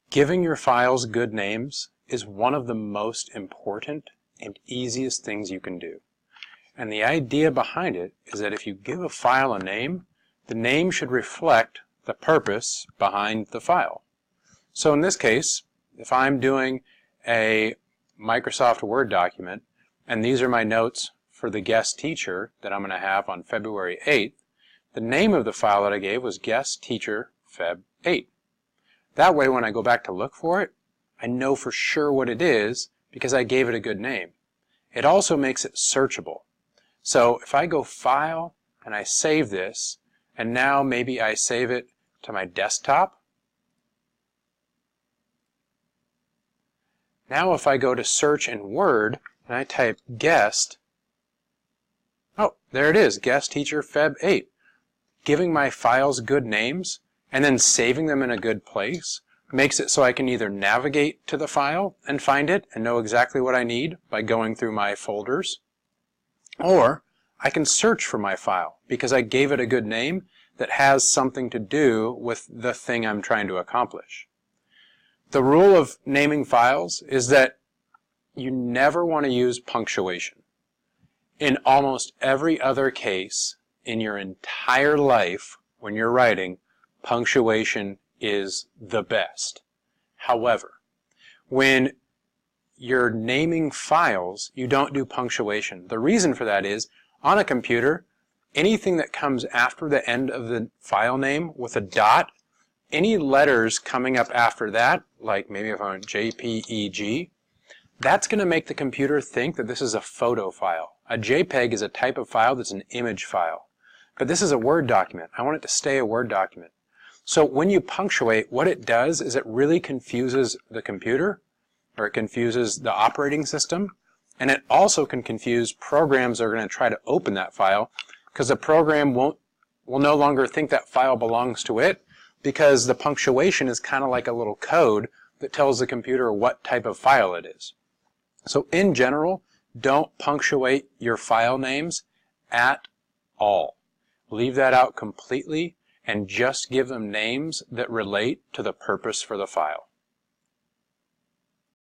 Giving your files good names is one of the most important and easiest things you can do. And the idea behind it is that if you give a file a name, the name should reflect the purpose behind the file. So in this case, if I'm doing a Microsoft Word document, and these are my notes for the guest teacher that I'm going to have on February 8th, the name of the file that I gave was Guest Teacher Feb 8. That way when I go back to look for it, I know for sure what it is because I gave it a good name. It also makes it searchable. So if I go File and I save this, and now maybe I save it to my desktop. Now if I go to search in Word and I type guest, oh, there it is, Guest Teacher Feb 8. Giving my files good names and then saving them in a good place makes it so I can either navigate to the file and find it and know exactly what I need by going through my folders, or I can search for my file because I gave it a good name that has something to do with the thing I'm trying to accomplish. The rule of naming files is that you never want to use punctuation. In almost every other case in your entire life when you're writing, punctuation is the best. However, when you're naming files, you don't do punctuation. The reason for that is, on a computer, anything that comes after the end of the file name with a dot, any letters coming up after that, like maybe if I'm JPEG, that's going to make the computer think that this is a photo file. A JPEG is a type of file that's an image file. But this is a Word document. I want it to stay a Word document. So when you punctuate, what it does is it really confuses the computer, or it confuses the operating system, and it also can confuse programs that are going to try to open that file, because the program will no longer think that file belongs to it, because the punctuation is kind of like a little code that tells the computer what type of file it is. So in general, don't punctuate your file names at all. Leave that out completely and just give them names that relate to the purpose for the file.